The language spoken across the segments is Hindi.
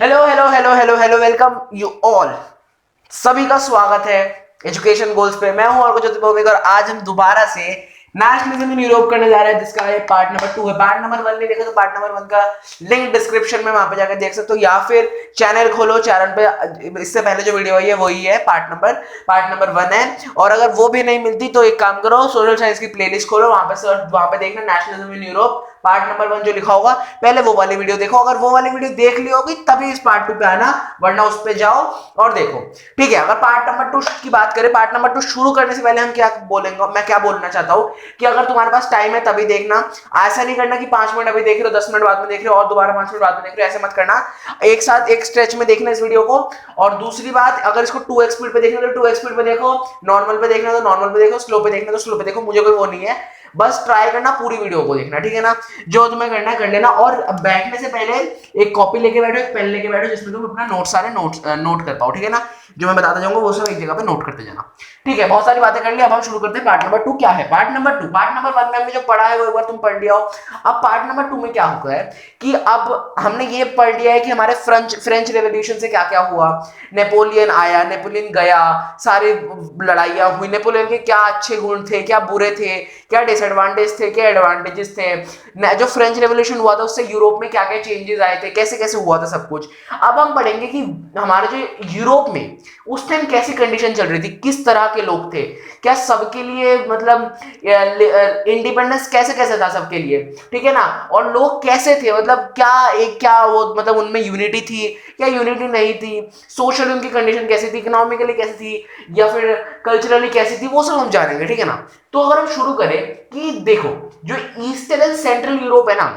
Hello hello hello hello hello welcome you all. सभी का स्वागत है एजुकेशन गोल्स पे। मैं हूं और ज्योति भौमिक और आज हम दोबारा से नेशनलिज्म इन यूरोप करने जा रहे हैं, जिसका ये पार्ट नंबर 2 है। पार्ट नंबर 1 नहीं देखा तो पार्ट नंबर 1 का लिंक डिस्क्रिप्शन में वहां पे जाकर देख सकते हो, या फिर चैनल खोलो, चैनल पे इससे पहले जो वीडियो आई है वही है, पार्ट नंबर 1 है। और अगर वो भी नहीं मिलती तो एक काम करो, सोशल साइंस की प्लेलिस्ट खोलो, वहां पे देखना nationalism in Europe part number 1 जो लिखा होगा, पहले वो वाली वीडियो देखो। अगर वो वाली वीडियो देख ली होगी तभी इस पार्ट 2 पे आना, वरना उस पे जाओ और देखो। ठीक है, अगर पार्ट नंबर 2 की बात करें, पार्ट नंबर 2 शुरू करने से पहले हम क्या बोलेंगे, मैं क्या बोलना चाहता हूं कि अगर तुम्हारे पास टाइम है तभी देखना। ऐसा नहीं करना कि 5 मिनट अभी देख रहे हो, 10 मिनट बाद में देख रहे हो और दोबारा 5 मिनट बाद में देख रहे हो, ऐसे मत करना। एक साथ एक स्ट्रेच में देखना इस वीडियो को। और दूसरी बात, अगर इसको 2x स्पीड पे देखना तो 2x स्पीड पे देखो, नॉर्मल पे देखना तो नॉर्मल पे देखो, स्लो पे देखना तो स्लो पे देखो, मुझे कोई वो नहीं है। बस ट्राई करना पूरी वीडियो को देखना, ठीक है ना। जो तुम्हें करना है कर लेना। और बैठने से पहले एक कॉपी लेके बैठो, एक पेन लेके बैठो, जिसमें तुम अपना नोट कर पाओ, ठीक है ना। जो मैं बताता जाऊंगा वो सब एक जगह पे नोट करते जाना। ठीक है, बहुत सारी बातें कर ली, अब हम शुरू करते हैं। पार्ट नंबर 2 क्या है? पार्ट नंबर 2, पार्ट नंबर 1 में हमने जो पढ़ा है वो एक बार तुम पढ़ लिया हो। अब पार्ट नंबर 2 में क्या हुआ है कि अब हमने ये पढ़ लिया है कि हमारे फ्रेंच रेवोल्यूशन से क्या क्या हुआ। नेपोलियन आया, नेपोलियन गया, सारी लड़ाइयां हुई। नेपोलियन के क्या अच्छे गुण थे, क्या बुरे थे, क्या डिसएडवांटेज थे, क्या एडवांटेजेस थे। जो फ्रेंच रेवोल्यूशन हुआ था उससे यूरोप में क्या क्या चेंजेस आए थे, कैसे कैसे हुआ था सब कुछ। अब हम पढ़ेंगे कि हमारे जो यूरोप में उस टाइम कैसी कंडीशन चल रही थी, किस तरह के लोग थे, क्या सबके लिए मतलब इंडिपेंडेंस कैसे कैसे था सबके लिए, ठीक है ना। और लोग कैसे थे, मतलब क्या वो मतलब उनमें यूनिटी थी, क्या यूनिटी नहीं थी, सोशल उनकी कंडीशन कैसी थी, इकोनॉमिकली कैसी थी, या फिर कल्चरली कैसी थी, वो सब हम जानेंगे, ठीक है ना। तो अगर हम शुरू करें कि देखो, जो ईस्टर्न एंड सेंट्रल यूरोप है ना,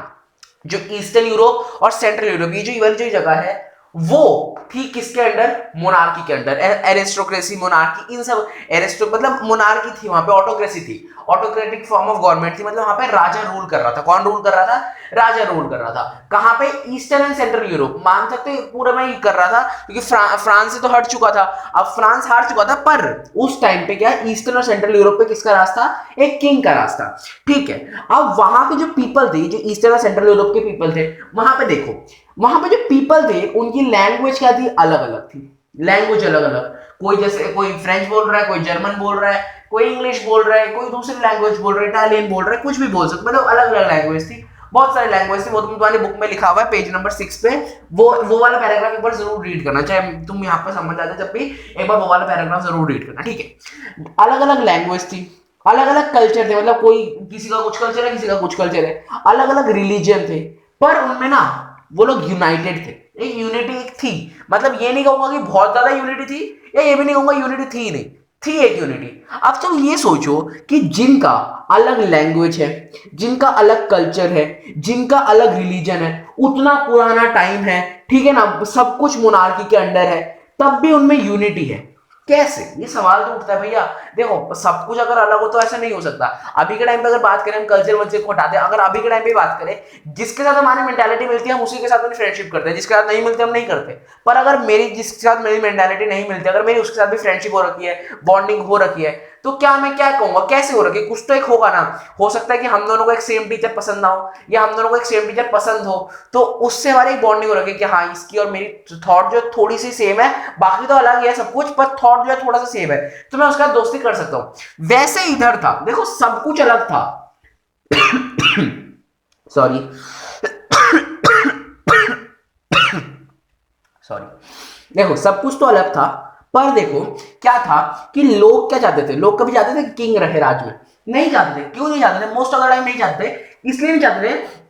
जो ईस्टर्न यूरोप और सेंट्रल यूरोप, ये जो वाली जो जगह है वो थी किसके अंडर? मोनार्की के अंडर। एरिस्टोक्रेसी, मोनार्की, इन सब एरिस्टो मतलब मोनार्की थी वहां पे, ऑटोक्रेसी थी, ऑटोक्रेटिक फॉर्म ऑफ गवर्नमेंट थी। मतलब वहां पे राजा रूल कर रहा था। कौन रूल कर रहा था? राजा रूल कर रहा था। कहां पे? ईस्टर्न एंड सेंट्रल यूरोप, मान सकते हैं पूरा में ही कर रहा था, क्योंकि फ्रांस से तो हट चुका था। अब फ्रांस हार चुका था, पर उस टाइम पे क्या ईस्टर्न और सेंट्रल यूरोप पे किसका रास्ता? एक किंग का रास्ता, ठीक है। अब वहां पे जो पीपल थे, जो ईस्टर्न और सेंट्रल यूरोप के पीपल थे, वहां पे देखो, वहां पे जो पीपल थे उनकी लैंग्वेज क्या थी? अलग अलग थी। लैंग्वेज अलग अलग, कोई जैसे कोई फ्रेंच बोल रहा है, कोई जर्मन बोल रहा है, कोई इंग्लिश बोल रहा है, कोई दूसरी लैंग्वेज बोल रहा है, इटालियन बोल रहा है, कुछ भी बोल सकते, मतलब अलग अलग लैंग्वेज थी। बहुत सारी लैंग्वेज थी, वो तुम्हारी बुक में लिखा हुआ है पेज नंबर 6 पे। वो वाला पैराग्राफ एक बार जरूर रीड करना, चाहे तुम यहाँ पे समझ आते जब भी, एक बार वो वाला पैराग्राफ जरूर रीड करना, ठीक है। अलग अलग लैंग्वेज थी, अलग अलग कल्चर थे, मतलब कोई किसी का कुछ कल्चर है, किसी का कुछ कल्चर है, अलग अलग रिलीजन थे, पर उनमें ना वो लोग यूनाइटेड थे। एक यूनिटी एक थी, मतलब ये नहीं कहूंगा कि बहुत ज्यादा यूनिटी थी, या ये भी नहीं कहूंगा यूनिटी थी ही नहीं, थी एक यूनिटी। अब तुम ये सोचो कि जिनका अलग लैंग्वेज है, जिनका अलग कल्चर है, जिनका अलग रिलीजन है, उतना पुराना टाइम है, ठीक है ना, सब कुछ मोनार्की के अंडर है, तब भी उनमें यूनिटी है, कैसे? ये सवाल तो उठता है भैया। देखो, सब कुछ अगर अलग हो तो ऐसा नहीं हो सकता। अभी के टाइम पे अगर बात करें, हम कल्चर वल्चर को हटा दें, अगर अभी के टाइम पे बात करें, जिसके साथ हमारी मेंटालिटी मिलती है हम उसी के साथ अपनी फ्रेंडशिप करते हैं, जिसके साथ नहीं मिलते हम नहीं करते। पर अगर मेरी जिसके साथ मेरी मेंटालिटी नहीं मिलती, अगर मेरी उसके साथ भी फ्रेंडशिप हो रखी है, बॉन्डिंग हो रखी है, तो क्या मैं क्या कहूंगा, कैसे हो रखी है? कुछ तो एक होगा ना। हो सकता है कि हम दोनों को एक सेम टीचर पसंद ना हो, या हम दोनों को एक सेम टीचर पसंद हो, तो उससे हमारी एक बॉन्डिंग हो रखी है कि हाँ, इसकी और मेरी थॉट जो थोड़ी सी सेम है, बाकी तो अलग ही है सब कुछ, पर थॉट जो है थोड़ा सा सेम है, तो मैं उसका दोस्ती कर सकता हूं। वैसे इधर था, देखो सब कुछ अलग था। Sorry, sorry. देखो, सब कुछ तो अलग था, पर देखो क्या था कि लोग क्या चाहते थे? लोग कभी चाहते थे किंग रहे राज में? नहीं चाहते थे। क्यों नहीं चाहते थे? मोस्ट ऑफ द टाइम नहीं चाहते, इसलिए नहीं चाहते थे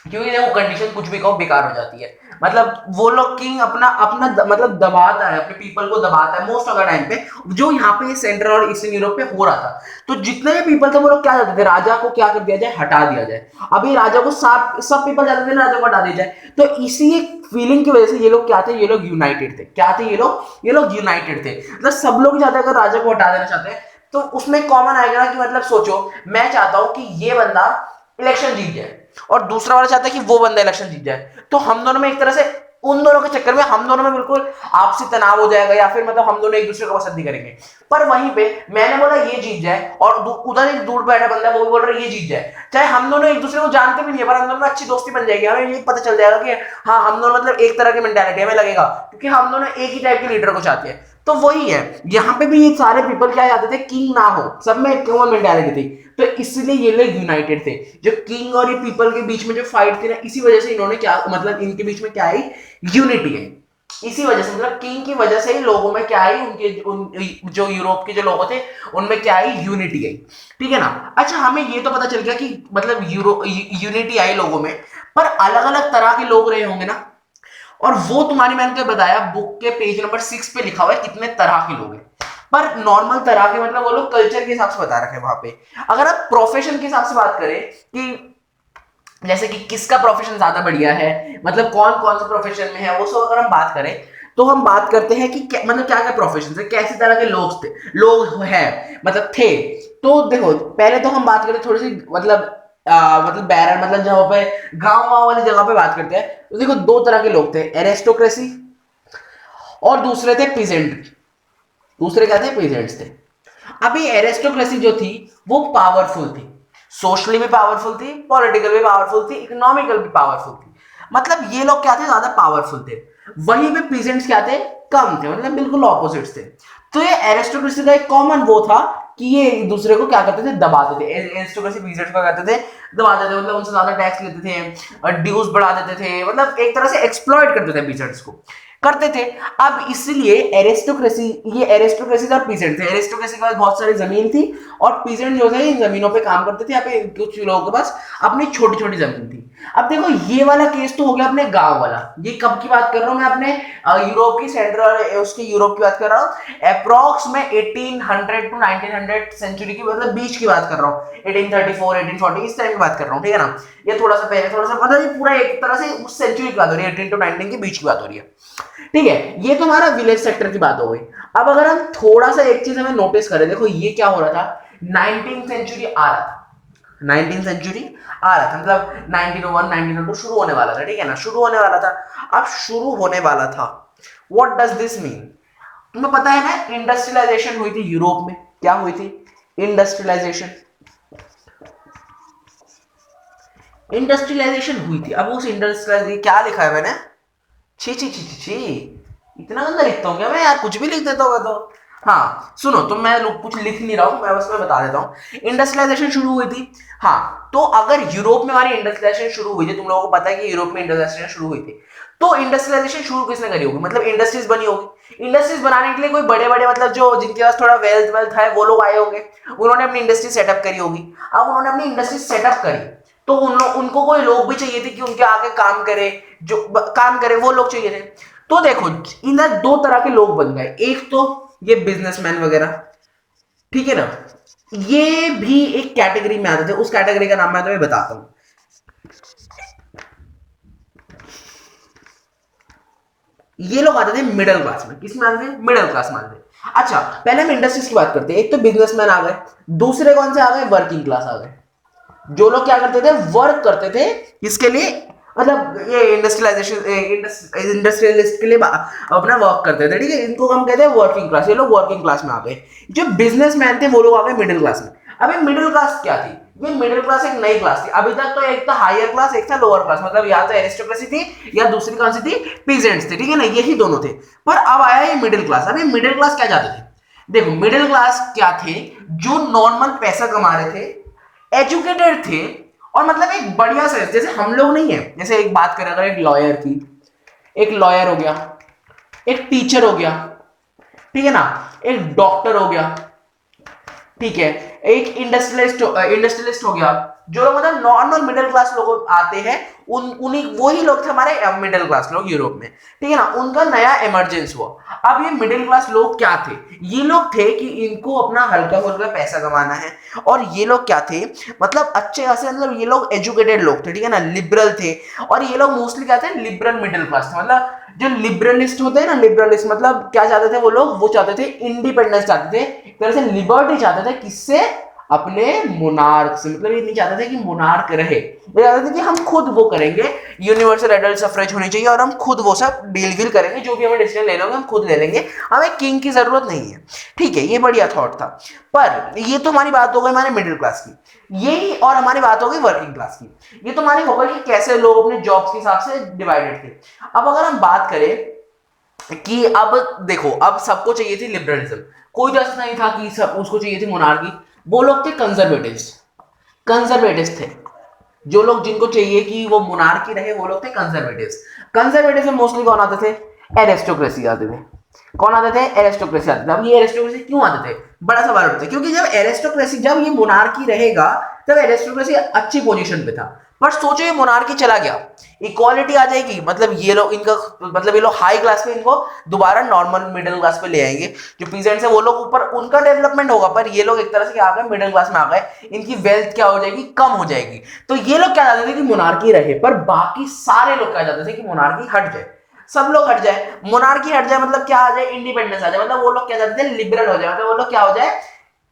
क्योंकि देखो कंडीशन कुछ भी कहो बेकार हो जाती है। मतलब वो लोग किंग अपना अपना मतलब दबाता है, अपने पीपल को दबाता है मोस्ट ऑफ द टाइम पे, जो यहाँ पे सेंट्रल और ईस्टर्न यूरोप पे हो रहा था। तो जितने भी पीपल थे वो लोग क्या चाहते थे? राजा को क्या कर दिया जाए? हटा दिया जाए। अभी राजा को सब पीपल चाहते थे राजा को हटा दिया जाए। तो इसी एक फीलिंग की वजह से ये लोग क्या थे? ये लोग यूनाइटेड थे। क्या थे ये लोग? ये लोग यूनाइटेड थे। मतलब सब लोग चाहते अगर राजा को हटा देना चाहते हैं तो उसमें कॉमन आएगा ना कि मतलब सोचो, मैं चाहता हूं कि ये बंदा इलेक्शन जीत जाए और दूसरा वाला चाहता है कि वो बंदा इलेक्शन जीत जाए, तो हम दोनों में एक तरह से उन दोनों के चक्कर में हम दोनों में बिल्कुल आपसी तनाव हो जाएगा, या फिर मतलब हम दोनों एक दूसरे को पसंद नहीं करेंगे। पर वहीं पे मैंने बोला ये जीत जाए, और उधर एक दूर बैठा बंदा है वो भी बोल रहा है ये जीत जाए, चाहे हम दोनों एक दूसरे को जानते भी नहीं है, पर हम दोनों में अच्छी दोस्ती बन जाएगी। हमें ये पता चल जाएगा कि हाँ हम दोनों मतलब एक तरह की मेंटालिटी हमें लगेगा, क्योंकि हम दोनों एक ही टाइप के लीडर को चाहते हैं। तो वही है, यहाँ पे भी ये सारे पीपल क्या चाहते थे, किंग ना हो, सब में एक कॉमन मेंटालिटी थी, तो इसलिए ये लोग यूनाइटेड थे। जो किंग और ये पीपल के बीच में जो फाइट थी ना, इसी वजह से इन्होंने क्या मतलब इनके बीच में क्या आई, यूनिटी है। इसी वजह से मतलब किंग की वजह से ही लोगों में क्या आई, जो यूरोप के जो लोग थे उनमें क्या आई, यूनिटी आई। ठीक है ना। अच्छा, हमें ये तो पता चल गया कि मतलब यूनिटी आई लोगों में, पर अलग अलग तरह के लोग रहे होंगे ना, और वो तुम्हारी मैंने तो बताया बुक के पेज नंबर 6 पे लिखा हुआ है कितने तरह के लोग हैं। पर नॉर्मल तरह के मतलब वो लोग कल्चर के हिसाब से बता रखे हैं वहां पे। अगर आप प्रोफेशन के हिसाब से बात करें कि जैसे कि किसका प्रोफेशन ज्यादा बढ़िया है, मतलब कौन कौन से प्रोफेशन में है, वो सब अगर हम बात करें तो हम बात करते हैं कि मतलब क्या क्या प्रोफेशन है, कैसे तरह के लोग हैं मतलब थे। तो देखो पहले तो हम बात करें थोड़ी सी मतलब मतलब बैरन मतलब जहां पे गांव वाली जगह पे बात करते हैं, तो देखो दो तरह के लोग थे, एरिस्टोक्रेसी और दूसरे थे पीजेंट। दूसरे क्या थे, पीजेंट्स थे। अभी एरिस्टोक्रेसी जो थी वो पावरफुल थी, सोशली भी पावरफुल थी, पॉलिटिकल भी पावरफुल थी, इकोनॉमिकल भी पावरफुल थी। मतलब ये लोग क्या थे, ज्यादा पावरफुल थे। वहीं पे पीजेंट्स क्या थे, कम थे, मतलब बिल्कुल ऑपोजिट्स थे। तो ये एरिस्टोक्रेसी का एक कॉमन वो था कि ये एक दूसरे को क्या करते थे, दबाते थे। एरिस्टोक्रेसी पीजेंट्स को करते थे, दबाते थे, मतलब उनसे ज्यादा टैक्स लेते थे और ड्यूज बढ़ा देते थे, मतलब एक तरह से एक्सप्लॉइट करते थे पीजेंट्स को, करते थे। अब इसलिए एरिस्टोक्रेसी, ये एरिस्टोक्रेसी और पीजेंट थे। एरिस्टोक्रेसी के पास बहुत सारी जमीन थी और पीजेंट जो थे इन जमीनों पे काम करते थे। यहाँ पे कुछ लोगों के पास अपनी छोटी छोटी जमीन थी। अब देखो ये वाला केस तो हो गया अपने गांव वाला। ये कब की बात कर रहा हूं मैं, अपने यूरोप की सेंट्रल उसके यूरोप की बात कर रहा हूँ। अप्रॉक्स में 1800 टू 1900 सेंचुरी की मतलब बीच की बात कर रहा हूँ, 1834 1840 इस टाइम की बात कर रहा हूँ। ठीक है ना। ये थोड़ा सा पहले, थोड़ा सा मतलब ये पूरा एक तरह से उस सेंचुरी की बात हो रही है, 18 टू 19 के बीच की बात हो रही है। ठीक है, ये तो हमारा विलेज सेक्टर की बात हो गई। अब अगर हम थोड़ा सा एक चीज हमें नोटिस करें, देखो ये क्या हो रहा था, 19th सेंचुरी आ रहा था, 19th सेंचुरी आ रहा था, मतलब 1901 1902 शुरू होने वाला था। ठीक है ना, शुरू होने वाला था। अब शुरू होने वाला था, व्हाट डज दिस मीन, तुम्हें पता है ना इंडस्ट्रियलाइजेशन हुई थी यूरोप में। क्या हुई थी, इंडस्ट्रियलाइजेशन, इंडस्ट्रियलाइजेशन हुई थी। अब उस इंडस्ट्रियलाइजेशन क्या लिखा है मैंने, छी छी छी छी छी, इतना गंदा लिखता हूँ क्या मैं यार, कुछ भी लिख देता हूँ तो। हाँ सुनो, तो मैं कुछ लिख नहीं रहा हूँ, मैं बस मैं बता देता हूँ। इंडस्ट्रियलाइजेशन शुरू हुई थी। हाँ, तो अगर यूरोप में हमारी इंडस्ट्रियलाइजेशन शुरू हुई थी, तुम लोगों को पता है कि यूरोप में इंडस्ट्रियलाइजेशन शुरू हुई थी, तो इंडस्ट्रियलाइजेशन शुरू किसने करी होगी, मतलब इंडस्ट्रीज बनी होगी। इंडस्ट्रीज बनाने के लिए कोई बड़े बड़े मतलब जो जिनके पास थोड़ा वेल्थ है वो लोग आए होंगे, उन्होंने अपनी इंडस्ट्री सेटअप करी होगी। अब उन्होंने अपनी इंडस्ट्री सेटअप करी, तो उनको कोई लोग भी चाहिए थे कि उनके आगे काम करे, जो काम करे वो लोग चाहिए थे। तो देखो इधर दो तरह के लोग बन गए, एक तो ये बिजनेसमैन वगैरह, ठीक है ना, ये भी एक कैटेगरी में आते थे। उस कैटेगरी का नाम मैं तुम्हें बताता हूं। ये लोग आते थे मिडिल क्लास में। किस में आते थे, मिडिल क्लास में आते थे। अच्छा, पहले हम इंडस्ट्रीज की बात करते हैं। एक तो बिजनेसमैन आ गए, दूसरे कौन से आ गए, वर्किंग क्लास आ गए। जो लोग क्या करते थे, वर्क करते थे, किसके लिए, मतलब ये इंडस्ट्रियलाइजेशन इंडस्ट्रियलिस्ट के लिए अपना वर्क करते थे। ठीक है, इनको हम कहते हैं वर्किंग क्लास। ये लोग वर्किंग क्लास में आ गए। जो बिजनेसमैन थे वो लोग आ गए मिडिल क्लास में। अभी मिडिल क्लास क्या थी, ये मिडिल क्लास एक नई क्लास थी। अभी तक तो एक था हायर क्लास, एक था लोअर क्लास, मतलब या तो एरिस्टोक्रेसी थी या दूसरी कौन सी थी, पीजेंट्स थे। ठीक है ना, यही दोनों थे। पर अब आया ये मिडिल क्लास। अभी मिडिल क्लास क्या चाहते थे, देखो मिडिल क्लास क्या थे, जो नॉर्मल पैसा कमा रहे थे, एजुकेटेड थे, और मतलब एक बढ़िया से, जैसे हम लोग नहीं है, जैसे एक बात करें अगर एक लॉयर की, एक लॉयर हो गया, एक टीचर हो गया, ठीक है ना, एक डॉक्टर हो गया, ठीक है, एक इंडस्ट्रियलिस्ट हो गया। जो लोग मतलब नॉर्मल मिडिल क्लास लोग आते हैं, उन्हीं वही लोग थे हमारे मिडिल क्लास लोग यूरोप में। ठीक है ना, उनका नया इमरजेंस हुआ। अब ये मिडिल क्लास लोग क्या थे, ये लोग थे कि इनको अपना हल्का फुल्का पैसा कमाना है। और ये लोग क्या थे, मतलब अच्छे खासे, मतलब ये लोग एजुकेटेड लोग थे, ठीक है ना, लिबरल थे। और ये लोग मोस्टली क्या थे, लिबरल मिडिल क्लास थे। मतलब जो लिबरलिस्ट होते हैं ना, लिबरलिस्ट मतलब क्या चाहते थे वो लोग, वो चाहते थे इंडिपेंडेंस चाहते थे, एक तरह से लिबर्टी चाहते थे, किससे, अपने मोनार्क से, मतलब ये नहीं चाहते थे कि मोनार्क रहे, ये चाहते थे कि हम खुद वो करेंगे, यूनिवर्सल एडल्ट सफरेज होनी चाहिए और हम खुद वो सब डील करेंगे, जो भी हमें डिसीजन लेना होगा हम खुद ले लेंगे, हमें किंग की जरूरत नहीं है। ठीक है, ये बढ़िया थॉट था। पर ये तो हमारी बात हो गई हमारे मिडिल क्लास की, यही और हमारी बात हो गई वर्किंग क्लास की। ये तो हमारी हो गई कि कैसे लोग अपने जॉब्स के हिसाब से डिवाइडेड थे। अब अगर हम बात करें कि अब देखो, अब सबको चाहिए थी लिबरलिज्म, कोई तो ऐसा नहीं था कि सब उसको चाहिए थी मोनार्की। वो लोग थे कंजर्वेटिव्स, कंजर्वेटिव्स थे जो लोग, जिनको चाहिए कि वो मोनार्की रहे, वो लोग थे कंजर्वेटिव्स। कंजर्वेटिव्स में मोस्टली कौन आते थे? एरिस्टोक्रेसी आते थे। कौन आते थे? एरिस्टोक्रेसी आते थे। अब ये एरिस्टोक्रेसी क्यों आते थे, बड़ा सवाल उठता है, क्योंकि जब एरिस्टोक्रेसी, जब ये मोनार्की रहेगा तब एरिस्टोक्रेसी अच्छी पोजीशन पे था। पर सोचो ये मोनार्की चला गया, इक्वालिटी आ जाएगी, मतलब ये लोग, इनका मतलब ये लोग हाई क्लास पे इनको दोबारा नॉर्मल मिडिल क्लास पे ले आएंगे। जो पीजेंट्स है वो लोग ऊपर, उनका डेवलपमेंट होगा, पर ये लोग एक तरह से क्या आ गए, मिडिल क्लास में आ गए, इनकी वेल्थ क्या हो जाएगी, कम हो जाएगी। तो ये लोग क्या चाहते थे कि मोनार्की रहे, पर बाकी सारे लोग क्या चाहते थे कि मोनार्की हट जाए, सब लोग हट जाए, मोनार्की हट जाए, मतलब क्या आ जाए, इंडिपेंडेंस आ जाए। मतलब वो लोग क्या चाहते थे, लिबरल हो जाए, मतलब वो लोग क्या हो जाए,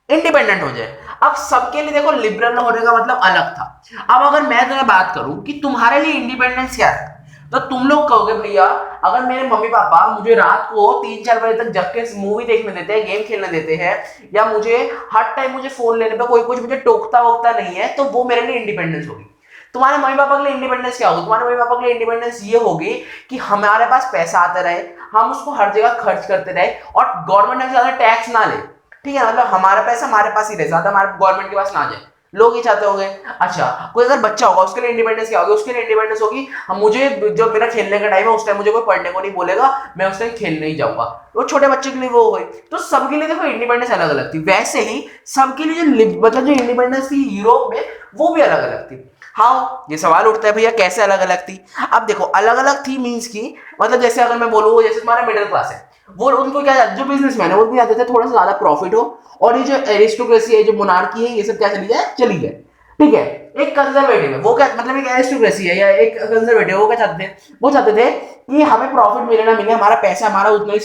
इंडिपेंडेंट हो जाए। अब सबके लिए देखो लिबरल होने का मतलब अलग था। अब अगर मैं तुम्हें बात करूं कि तुम्हारे लिए इंडिपेंडेंस क्या है, तो तुम लोग कहोगे भैया, अगर मेरे मम्मी पापा मुझे रात को 3-4 बजे तक जग के मूवी देखने देते हैं, गेम खेलने देते हैं, या मुझे हर टाइम मुझे फोन लेने पे कोई कुछ मुझे टोकता वोकता नहीं है, तो वो मेरे लिए इंडिपेंडेंस होगी। तुम्हारे मम्मी पापा के लिए इंडिपेंडेंस क्या होगी? तुम्हारे मम्मी पापा के लिए इंडिपेंडेंस ये होगी कि हमारे पास पैसा आता रहे, हम उसको हर जगह खर्च करते रहे, और गवर्नमेंट से ज्यादा टैक्स ना ले। ठीक है, मतलब हमारा पैसा हमारे पास ही रहे, ज्यादा हमारे गवर्नमेंट के पास ना जाए, लोग ये चाहते होंगे। अच्छा, कोई अगर बच्चा होगा उसके लिए इंडिपेंडेंस क्या होगी? उसके लिए इंडिपेंडेंस होगी, हम मुझे जब मेरा खेलने का टाइम है उस टाइम मुझे कोई पढ़ने को नहीं बोलेगा, मैं उस टाइम खेलने ही जाऊंगा। वो छोटे बच्चे के लिए वो हो गई। तो सबके लिए देखो इंडिपेंडेंस अलग अलग थी। वैसे ही सबके लिए जो मतलब जो इंडिपेंडेंस थी यूरोप में, वो भी अलग अलग थी। हाँ, ये सवाल उठता है भैया कैसे अलग अलग थी? अब देखो, अलग अलग थी मीन्स की, मतलब जैसे अगर मैं बोलूँ, जैसे तुम्हारा मिडिल क्लास है, वो उनको क्या, जो बिजनेसमैन है उनको चाहते थे थोड़ा सा ज्यादा प्रॉफिट हो, और ये जो एरिस्टोक्रेसी है, जो मोनार्की है, ये सब क्या चली जाए, चली जाए। ठीक है, एक कंजर्वेटिव है वो क्या, मतलब एक एरिस्टोक्रेसी है या एक कंजर्वेटिव, वो क्या चाहते थे? वो चाहते थे कि हमें प्रॉफिट मिले ना मिले, हमारा पैसा हमारा उतना ही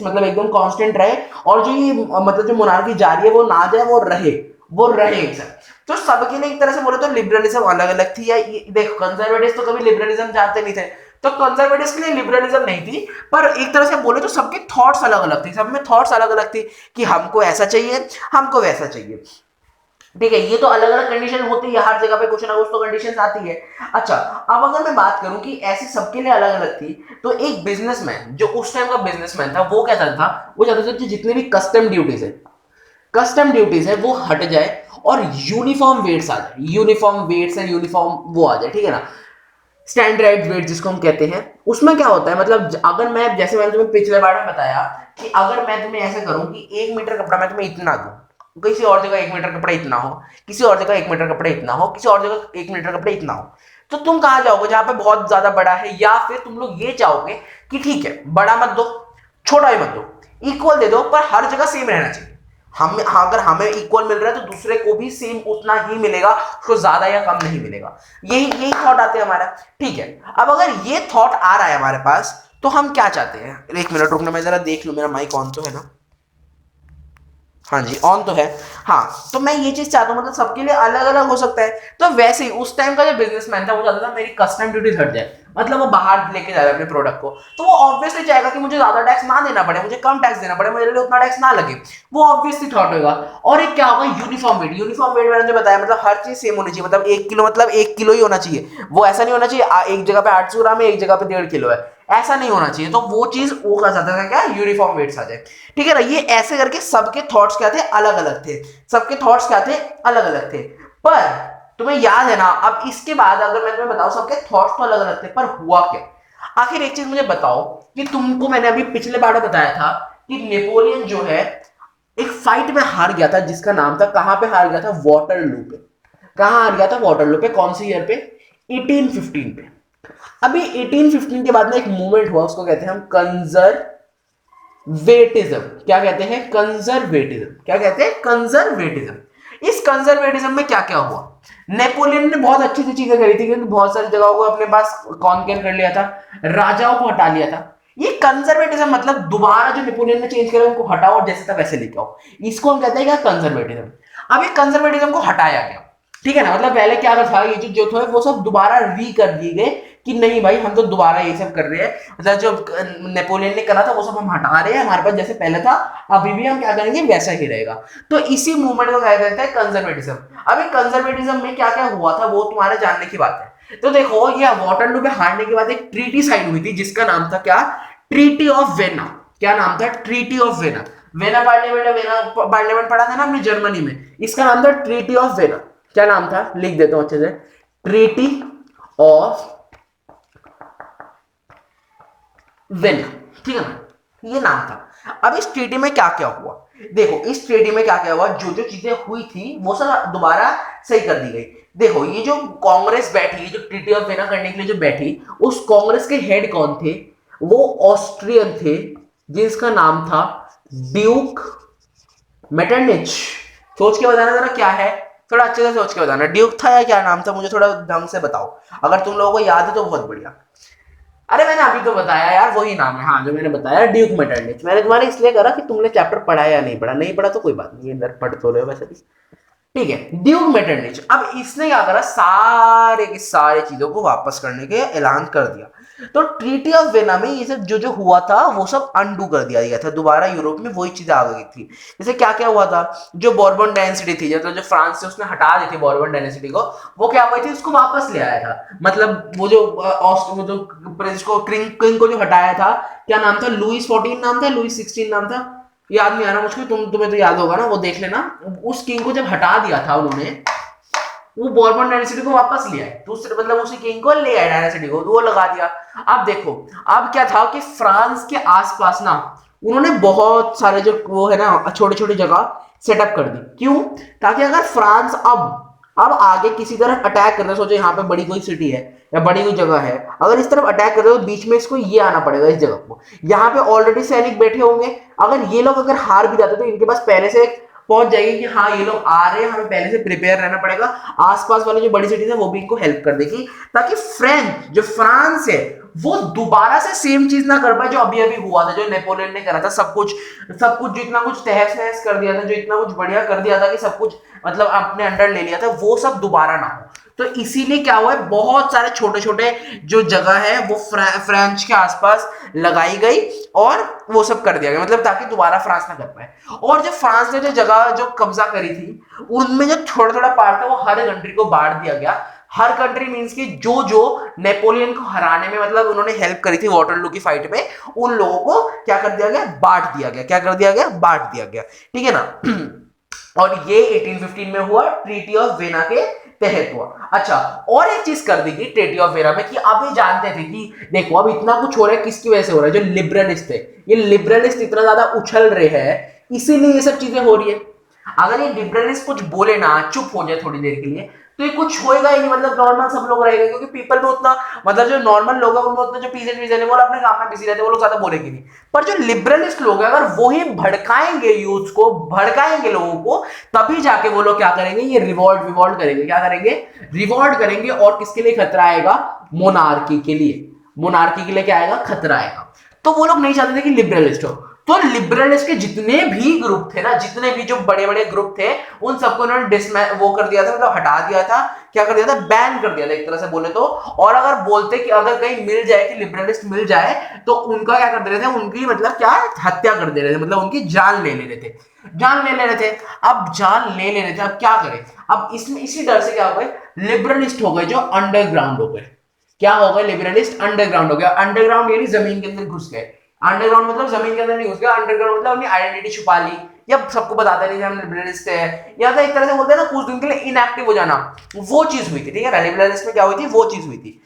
मतलब एकदम कांस्टेंट रहे, और जो ये मतलब जो मोनार्की जा रही है वो ना जाए, वो रहे एक साथ। तो सबके लिए एक तरह से बोले तो लिबरलिज्म अलग अलग थी। या देखो, कंजर्वेटिव तो कभी लिबरलिज्म चाहते नहीं थे, तो कंजर्वेटिव्स के लिए लिबरलिज्म नहीं थी, पर एक तरह से बोले तो सबके थॉट्स अलग अलग थे, सब में थॉट्स अलग अलग थी कि हमको ऐसा चाहिए, हमको वैसा चाहिए। ठीक है, ये तो अलग अलग कंडीशन होती है, हर जगह पे कुछ ना कुछ तो कंडीशन आती है। अच्छा, अब अगर मैं बात करूं कि ऐसी सबके लिए अलग अलग थी, तो एक बिजनेसमैन, जो उस टाइम का बिजनेसमैन था, वो क्या चाहता था? वो चाहता था कि जितनी भी कस्टम ड्यूटीज है वो हट जाए, और यूनिफॉर्म वेट्स आ जाए, यूनिफॉर्म वेट्स एंड यूनिफॉर्म वो आ जाए। ठीक है ना, स्टैंडर्ड वेट जिसको हम कहते हैं। उसमें क्या होता है, मतलब अगर मैं, जैसे मैंने तुम्हें पिछले बार में बताया कि अगर मैं तुम्हें ऐसे करूं कि 1 मीटर कपड़ा मैं तुम्हें इतना दूं, किसी और जगह 1 मीटर कपड़ा इतना हो, किसी और जगह 1 मीटर कपड़ा इतना हो, किसी और जगह 1 मीटर कपड़ा इतना हो, तो तुम कहां जाओगे? जहां पे बहुत ज्यादा बड़ा है, या फिर तुम लोग ये चाहोगे कि ठीक है, बड़ा मत दो, छोटा भी मत दो, इक्वल दे दो, पर हर जगह सेम रहना चाहिए। हम अगर हमें इक्वल मिल रहा है तो दूसरे को भी सेम उतना ही मिलेगा, उसको ज्यादा या कम नहीं मिलेगा। यही यही थॉट आते हैं हमारा। ठीक है, अब अगर ये थॉट आ रहा है हमारे पास, तो हम क्या चाहते हैं? 1 मिनट रुकना, मैं जरा देख लूं मेरा माइक ऑन तो है ना। हाँ जी, ऑन तो है। हाँ, तो मैं ये चीज चाहता हूँ, मतलब सबके लिए अलग अलग हो सकता है। तो वैसे ही उस टाइम का जो बिजनेसमैन था वो चाहता था मेरी कस्टम ड्यूटीज हट जाए, मतलब वो बाहर लेके जा रहा है अपने प्रोडक्ट को, तो वो ऑब्वियसली चाहेगा कि मुझे ज्यादा टैक्स ना देना पड़े, मुझे कम टैक्स देना पड़े, मेरे लिए उतना टैक्स ना लगे। वो ऑब्वियसली थॉट होगा। और एक क्या होगा, यूनिफॉर्म वेट। यूनिफॉर्म वेट मैंने जो बताया, मतलब हर चीज सेम होनी चाहिए, मतलब 1 किलो मतलब 1 किलो ही होना चाहिए। वो ऐसा नहीं होना चाहिए एक जगह पे 800 ग्राम है, एक जगह पे 1.5 किलो है, ऐसा नहीं होना चाहिए। तो वो चीज वो कर सकता था क्या, यूनिफॉर्म वेट्स आ जाए। ठीक है ना, ये ऐसे करके सबके थॉट्स क्या थे, अलग अलग थे। सबके थॉट्स क्या थे, अलग अलग थे। पर तुम्हें याद है ना, अब इसके बाद अगर मैं तुम्हें बताऊं सबके थॉट्स तो अलग अलग थे, पर हुआ क्या? आखिर एक चीज मुझे बताओ कि तुमको मैंने अभी पिछले बार बताया था कि नेपोलियन जो है एक फाइट में हार गया था, जिसका नाम था, कहां पे हार गया था, वाटरलू पे। कहां हार गया था, वाटरलू पे। कौन सी ईयर पे? 1815 पे। अभी 1815 के बाद में एक मूवमेंट हुआ, उसको कहते हैं हम कंजर्वेटिज्म। क्या कहते हैं? कंजर्वेटिज्म। क्या कहते हैं? कंजर्वेटिज्म। इस कंजर्वेटिज्म में क्या क्या हुआ? नेपोलियन ने बहुत अच्छी सी चीजें करी थी, क्योंकि बहुत सारी जगहों को अपने पास कॉन्कर कर लिया था, राजाओं को हटा लिया था। ये कंजर्वेटिज्म मतलब दोबारा जो नेपोलियन ने चेंज करा उनको हटाओ और जैसे था वैसे लेके आओ, इसको हम कहते हैं क्या, कंजर्वेटिज्म। अब ये कंजर्वेटिज्म को हटाया गया, ठीक है ना, मतलब पहले क्या था, ये जो था वो सब दोबारा री कर दिए गए कि नहीं भाई हम तो दोबारा ये सब कर रहे हैं, मतलब जो नेपोलियन ने करा था वो सब हम हटा रहे हैं, हमारे पास जैसे पहले था अभी भी हम क्या करेंगे वैसा ही रहेगा। तो इसी मूवमेंट को कहा जाता है कंजर्वेटिज्म। अब कंजर्वेटिज्म में क्या क्या हुआ था वो तुम्हारे जानने की बात है। तो देखो ये वाटरलू पे हारने के बाद एक ट्रीटी साइन हुई थी जिसका नाम था क्या, ट्रीटी ऑफ वेना। क्या नाम था, treaty of vena. Vena parliament पढ़ा था ना हमने जर्मनी में, इसका नाम था ट्रीटी ऑफ वेना। क्या नाम था, लिख देता हूं अच्छे से, ट्रीटी ऑफ वेना, ठीक है ना, ये नाम था। अब इस ट्रीटी में क्या क्या हुआ, देखो इस ट्रीटी में क्या क्या हुआ, जो जो चीजें हुई थी वो सब दोबारा सही कर दी गई। देखो ये जो कांग्रेस बैठी, जो ट्रीटी ऑफ वेना करने के लिए जो बैठी, उस कांग्रेस के हेड कौन थे, वो ऑस्ट्रियन थे जिसका नाम था ड्यूक मेटरनिच। सोच के बताना जरा क्या है, थोड़ा अच्छे से सोच के बताना, ड्यूक था या क्या नाम था, मुझे थोड़ा ढंग से बताओ, अगर तुम लोगों को याद है तो बहुत बढ़िया। अरे मैंने अभी तो बताया यार, वही नाम है, हाँ जो मैंने बताया ड्यूक मेटरनिच। मैंने तुम्हारे इसलिए करा कि तुमने चैप्टर पढ़ा या नहीं पढ़ा, नहीं पढ़ा तो कोई बात नहीं, इधर पढ़ तो रहे हो वैसे भी, ठीक है। ड्यूक मेटरनिच, अब इसने क्या करा, सारे की सारी चीजों को वापस करने के ऐलान कर दिया। तो ट्रीटी ऑफ वेना में ये सब जो जो हुआ था वो सब अनडू कर दिया गया था, दोबारा यूरोप में वही चीजें आ गई थी। जैसे क्या क्या हुआ था, जो बॉर्बन डायनेस्टी थी, मतलब जो फ्रांस से उसने हटा दी थी बॉर्बन डायनेस्टी को, वो क्या हुई थी, उसको वापस ले आया था। मतलब वो जो वो जो प्रिंस को किंग को जो हटाया था, क्या नाम था, लुइस 14 नाम था, लुइस 16 नाम था, याद नहीं आ रहा मुझको, तुम्हें तो याद होगा ना, वो देख लेना। उस किंग को जब हटा दिया था उन्होंने, वो बॉर्बन डायनेस्टी को वापस ले आए, दूसरे मतलब उसी किंग को ले आए डायनेस्टी को, वो लगा दिया। अब देखो अब क्या था कि फ्रांस के आसपास ना उन्होंने बहुत सारे जो वो है ना छोटे छोटे जगह सेटअप कर दी। क्यों, ताकि अगर फ्रांस अब आगे किसी तरफ अटैक कर रहे, सोचो यहाँ पे बड़ी कोई सिटी है या बड़ी कोई जगह है, अगर इस तरफ अटैक कर रहे हो तो बीच में इसको ये आना पड़ेगा इस जगह को, यहाँ पे ऑलरेडी सैनिक बैठे होंगे, अगर ये लोग अगर हार भी जाते तो इनके पास पहले से पहुंच जाएगी कि हाँ ये लोग आ रहे हैं, हमें पहले से प्रिपेयर रहना पड़ेगा। आसपास वाले जो बड़ी सिटीज है वो भी इनको हेल्प कर देगी, ताकि फ्रांस है वो दोबारा से सेम चीज ना कर पाए जो अभी अभी हुआ था, जो नेपोलियन ने करा था। सब कुछ जो इतना कुछ तहस नहस कर दिया था, जो इतना कुछ बढ़िया कर दिया था कि सब कुछ मतलब अपने अंडर ले लिया था, वो सब दोबारा ना हो। तो इसीलिए क्या हुआ है, बहुत सारे छोटे छोटे जो जगह है वो फ्रांस के आसपास लगाई गई और वो सब कर दिया गया, मतलब ताकि दोबारा फ्रांस ना कर पाए। और जो फ्रांस ने जो जगह जो कब्जा करी थी, उनमें जो थोड़ा थोड़ा पार्ट था वो हर कंट्री को बांट दिया गया। हर कंट्री मींस कि जो जो नेपोलियन को हराने में मतलब उन्होंने हेल्प करी थी वाटरलू की फाइट में, उन लोगों को क्या कर दिया गया, बांट दिया गया। क्या कर दिया गया, बांट दिया गया, ठीक है ना। और ये 1815 में हुआ, ट्रीटी ऑफ वेना के तहत हुआ। अच्छा, और एक चीज कर दी गई ट्रीटी ऑफ वेना में कि अब ये जानते थे कि देखो अब इतना कुछ हो रहा है, किसकी वजह से हो रहा है, जो लिबरलिस्ट थे, ये लिबरलिस्ट इतना ज्यादा उछल रहे हैं, इसीलिए ये सब चीजें हो रही है। अगर ये लिबरलिस्ट कुछ बोले ना, चुप हो जाए थोड़ी देर के लिए, तो ये कुछ होएगा ही नहीं, मतलब नॉर्मल सब लोग रहेंगे, क्योंकि पीपल में उतना मतलब जो नॉर्मल लोग हैं उनमें उतना जो पीजेंट है वो अपने काम में बिजी रहते हैं, वो लोग ज्यादा बोलेंगे नहीं। पर जो लिबरलिस्ट लोग हैं अगर वो ही भड़काएंगे यूथ को, भड़काएंगे लोगों को, तभी जाके वो लोग क्या करेंगे, ये रिवॉल्ट करेंगे। क्या करेंगे, रिवॉल्ट करेंगे। और किसके लिए खतरा आएगा, मोनार्की के लिए। मोनार्की के लिए क्या आएगा, खतरा आएगा। तो वो लोग नहीं चाहते थे कि लिबरलिस्ट हो। तो लिबरलिस्ट के जितने भी ग्रुप थे ना, जितने भी जो बड़े बड़े ग्रुप थे, उन सबको उन्होंने वो कर दिया था, मतलब हटा दिया था। क्या कर दिया था, बैन कर दिया था एक तरह से बोले तो। और अगर बोलते कि अगर कहीं मिल जाए कि लिबरलिस्ट मिल जाए, तो उनका क्या कर दे रहे थे, उनकी मतलब क्या हत्या कर दे रहे थे, मतलब उनकी जान ले रहे थे, जान ले रहे थे। अब जान ले रहे थे, अब क्या करें, अब इसमें इसी डर से क्या हो गए, लिबरलिस्ट हो गए जो अंडरग्राउंड हो गए। क्या हो गए, लिबरलिस्ट अंडरग्राउंड हो गया। अंडरग्राउंड यानी जमीन के अंदर घुस गए। अंडरग्राउंड मतलब जमीन के अंदर नहीं घुस गया, अंडरग्राउंड मतलब अपनी आइडेंटिटी छुपा ली, या सबको बताते नहीं हम लिबरलिस्ट है, या तो एक तरह से बोलते हैं ना कुछ दिन के लिए इनएक्टिव हो जाना, वो चीज हुई थी, ठीक है ना। लिबरलिस्ट में क्या हुई थी, वो चीज हुई थी।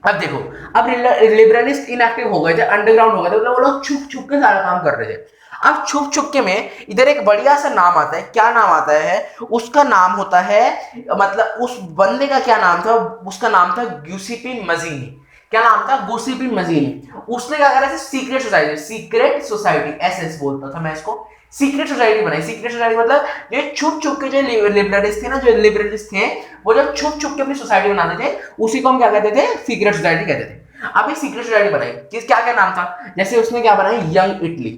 अब देखो, अब लिबरलिस्ट इनएक्टिव हो गए थे, अंडरग्राउंड हो गए थे, मतलब वो लोग छुप छुप के सारा काम कर रहे थे। अब छुप छुप के में इधर एक बढ़िया सा नाम आता है, क्या नाम आता है, उसका नाम होता है, मतलब उस बंदे का क्या नाम था, उसका नाम था ग्यूसिपिन मजीनी। क्या नाम था, ग्यूसिपिन मजीनी। उसने क्या करा, सीक्रेट सोसाइटी एसएस बोलता था मैं इसको, सीक्रेट सोसाइटी बनाई। सीक्रेट सोसाइटी मतलब ये छुप छुप के जो लिबरलिस्ट थे ना, जो लिबरलिस्ट थे वो जब छुप छुप के अपनी सोसाइटी बनाते थे, उसी को हम क्या कहते थे, सीक्रेट सोसाइटी कहते थे। अब ये सीक्रेट सोसाइटी बनाई, किस क्या क्या नाम था, जैसे उसने क्या बनाई, यंग इटली।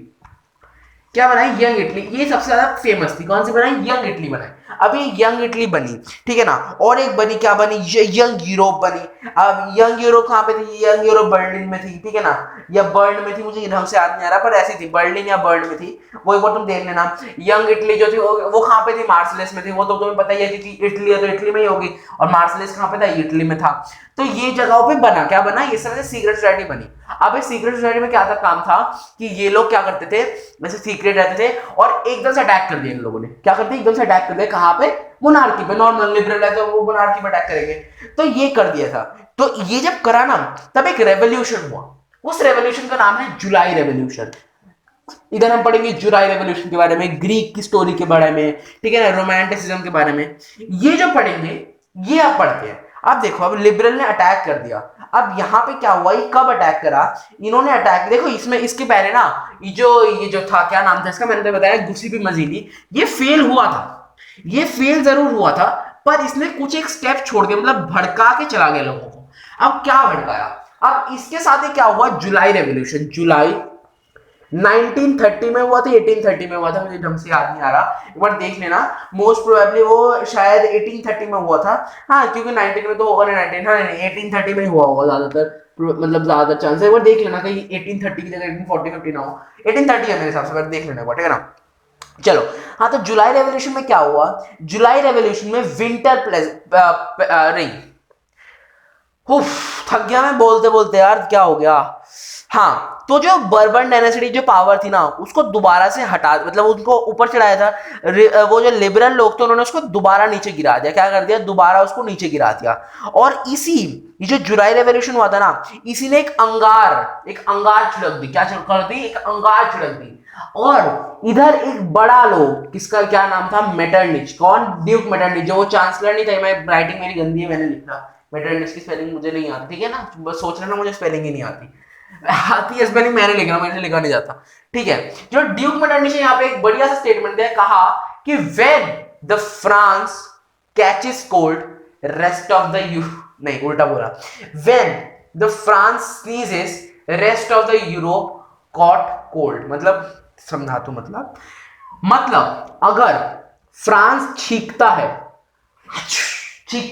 क्या बनाई, यंग इटली। ये सबसे ज्यादा फेमस थी, कौन सी बनाई, यंग इटली बनाई। अभी यंग इटली बनी, ठीक है ना, और एक बनी क्या बनी, यंग यूरोप बनी। अब यंग यूरोप कहाँ पे थी, यंग यूरोप बर्लिन में थी, ठीक है ना, या बर्न में थी, मुझे ढंग से याद नहीं आ रहा, पर ऐसी थी, बर्लिन या बर्न में थी, वो एक बार तुम देख लेना। यंग इटली जो थी वो कहाँ पे थी, मार्सलेस में थी, वो तो तुम्हें पता ही है कि इटली है तो इटली में ही होगी, और मार्सलेस कहाँ पे था, इटली में था। तो ये जगहों पे बना क्या बना, इस तरह से सीक्रेट सोसाइटी बनी। अब इस सीक्रेट सोसाइटी में क्या था, काम था कि ये लोग क्या करते थे, वैसे सीक्रेट रहते थे, और एकदम से अटैक कर दिया इन लोगों ने, क्या करते एकदम से अटैक कर दिया, कहाँ पे, मोनार्की पे। नॉर्मल लिबरल है तो वो मोनार्की पे अटैक करेंगे, तो ये कर दिया था। तो ये जब करा ना, तब एक रेवोल्यूशन हुआ, उस रेवोल्यूशन का नाम है जुलाई रेवोल्यूशन। इधर हम पढ़ेंगे जुलाई रेवोल्यूशन के बारे में, ग्रीक की स्टोरी के बारे में, ठीक है ना, रोमांटिसिज्म के बारे में, ये जो पढ़ेंगे, ये आप पढ़ते हैं। अब देखो, अब लिबरल ने अटैक कर दिया। अब यहां पे क्या हुआ, ये कब अटैक करा, इन्होंने अटैक, देखो इसमें इसके पहले ना ये जो था, क्या नाम था इसका, मैंने तो बताया गुस्सीपी मजीदी, ये फेल हुआ था, ये फेल जरूर हुआ था, पर इसने कुछ एक स्टेप छोड़ के, मतलब भड़का के चला गया लोगों को। अब क्या भड़काया, अब इसके साथ ही क्या हुआ, जुलाई रेवोल्यूशन, जुलाई 1930 में हुआ था, 1830 में हुआ था, मुझे ढंग से याद नहीं आ रहा, एक बार देख लेना। मोस्ट प्रोबेबली वो शायद 1830 में हुआ था, हाँ, क्योंकि 19 में तो होगा ना, 19, हाँ, 1830 में ही हुआ होगा ज्यादातर, मतलब ज्यादा चांस है। एक बार देख लेना कहीं 1830 की जगह 1840 50 ना हो, 1830 है मेरे हिसाब से, देख लेना, ठीक है ना। चलो, हाँ, तो जुलाई रेवोल्यूशन में क्या हुआ, जुलाई रेवोल्यूशन में विंटर नहीं, थक गया मैं बोलते बोलते यार, क्या हो गया। हाँ, तो जो बर्बन डायनेस्टी जो पावर थी ना, उसको दोबारा से हटा, मतलब उनको ऊपर चढ़ाया था, वो जो लिबरल लोग थे उन्होंने उसको दोबारा नीचे गिरा दिया, क्या कर दिया, दोबारा उसको नीचे गिरा दिया। और ये जो जुलाई रेवोल्यूशन हुआ था ना, इसी ने एक अंगार छिड़क दी, क्या कर दी, एक अंगार छिड़क दी। और इधर एक बड़ा लोग, किसका क्या नाम था, मेटरनिच, कौन, ड्यूक मेटरनिच, जो वो चांसलर नहीं था, मैं राइटिंग मेरी गंदी है, मैंने लिखा, मेटरनिच की स्पेलिंग मुझे नहीं आती, ठीक है ना, बस सोच लेना मुझे स्पेलिंग ही नहीं आती है स्पेलिंग, मैंने लिखा, मेरे से लिखा नहीं जाता, ठीक है। जो ड्यूक मेटरनिच ने यहाँ पे एक बढ़िया सा स्टेटमेंट दिया, कहा कि when the France catches cold, rest of the EU, नहीं उल्टा बोला, when the France sneezes, rest of the Europe caught cold, मतलब समझा तो, मतलब अगर फ्रांस छींकता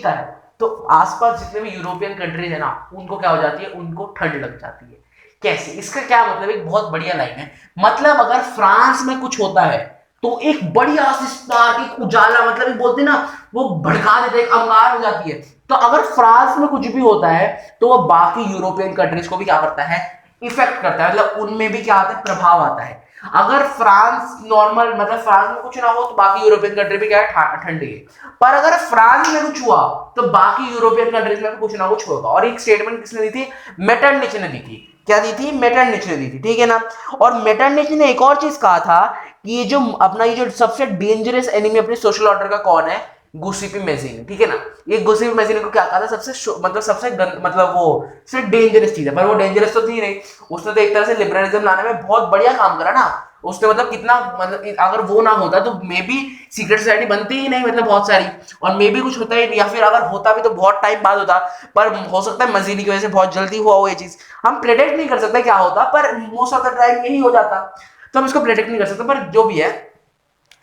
है तो आसपास जितने भी यूरोपियन कंट्रीज है ना, उनको क्या हो जाती है, उनको ठंड लग जाती है। कैसे, इसका क्या मतलब, एक बहुत बढ़िया लाइन है, मतलब अगर फ्रांस में कुछ होता है तो एक बढ़िया सी स्पार्क, एक उजाला, मतलब एक बोलते ना, वो भड़का देता है, एक अंगार हो जाती है। तो अगर फ्रांस में कुछ भी होता है तो वो बाकी यूरोपियन कंट्रीज को भी क्या करता है, इफेक्ट करता है, मतलब उनमें भी क्या आता है, प्रभाव आता है। अगर फ्रांस नॉर्मल, मतलब फ्रांस में कुछ ना हो तो बाकी यूरोपियन कंट्री भी क्या है, ठंडी है। पर अगर फ्रांस में कुछ हुआ तो बाकी यूरोपियन कंट्रीज में भी कुछ ना कुछ होगा। और एक स्टेटमेंट किसने दी थी, मेटरनिच ने दी थी, क्या दी थी, मेटरनिच ने दी थी, ठीक है ना। और मेटरनिच ने एक और चीज कहा था कि ये जो सबसे डेंजरस एनिमी अपने सोशल ऑर्डर का कौन है, गुस्सीपी मैजीनी, ठीक है ना। ये गुस्सीपी मैजीनी को क्या कहा था, मतलब वो सबसे डेंजरस चीज है, पर वो डेंजरस तो थी नहीं, उसने तो एक तरह से लिबरलिज्म लाने में बहुत बढ़िया काम करा ना। उसने मतलब कितना, मतलब अगर वो ना होता तो मे बी सीक्रेट सोसाइटी बनती ही नहीं, मतलब बहुत सारी, और मे बी कुछ होता ही नहीं, या फिर अगर होता भी तो बहुत टाइम बाद होता। पर हो सकता है मजीनी की वजह से बहुत जल्दी हुआ हो ये चीज, हम प्रेडिक्ट नहीं कर सकते क्या होता, पर मोस्ट ऑफ द टाइम यही हो जाता, तो हम इसको प्रेडिक्ट नहीं कर सकते, पर जो भी है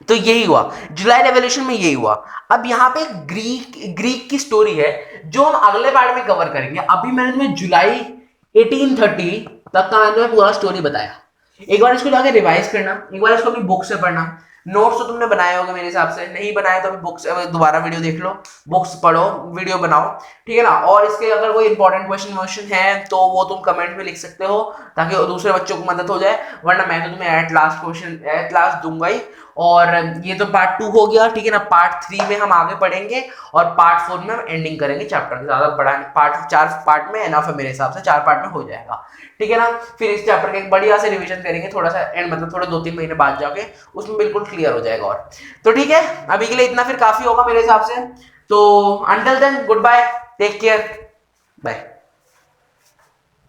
तो यही हुआ, जुलाई रेवोल्यूशन में यही हुआ। अब यहाँ पे ग्रीक की स्टोरी है जो हम अगले पार्ट में कवर करेंगे। अभी मैंने तुम्हें जुलाई 1830 तक का मैंने तुम्हें पूरा स्टोरी बताया। एक बार इसको जाके रिवाइज करना, एक बार इसको अपनी बुक से पढ़ना। नोट्स तो तुमने बनाए होंगे मेरे हिसाब से, नहीं बनाए तो अभी बुक से दोबारा वीडियो देख लो, बुक्स पढ़ो, वीडियो बनाओ, ठीक है ना। और इसके अगर कोई इंपॉर्टेंट क्वेश्चन है तो वो तुम कमेंट में लिख सकते हो, ताकि दूसरे बच्चों को मदद हो जाए, वरना मैं तो तुम्हें एट लास्ट दूंगा ही। और ये तो पार्ट 2 हो गया, ठीक है ना। पार्ट 3 में हम आगे पढ़ेंगे, और पार्ट 4 में हम एंडिंग करेंगे चैप्टर, ज्यादा बड़ा पार्ट 4 पार्ट में एनफ है मेरे हिसाब से, 4 पार्ट में हो जाएगा, ठीक है ना। फिर इस चैप्टर का एक बढ़िया से रिवीजन करेंगे, थोड़ा सा एंड, मतलब थोड़े 2-3 महीने बाद जाके उसमें बिल्कुल क्लियर हो जाएगा। और तो ठीक है, अभी के लिए इतना फिर काफी होगा मेरे हिसाब से। तो until then, good bye, take care, bye.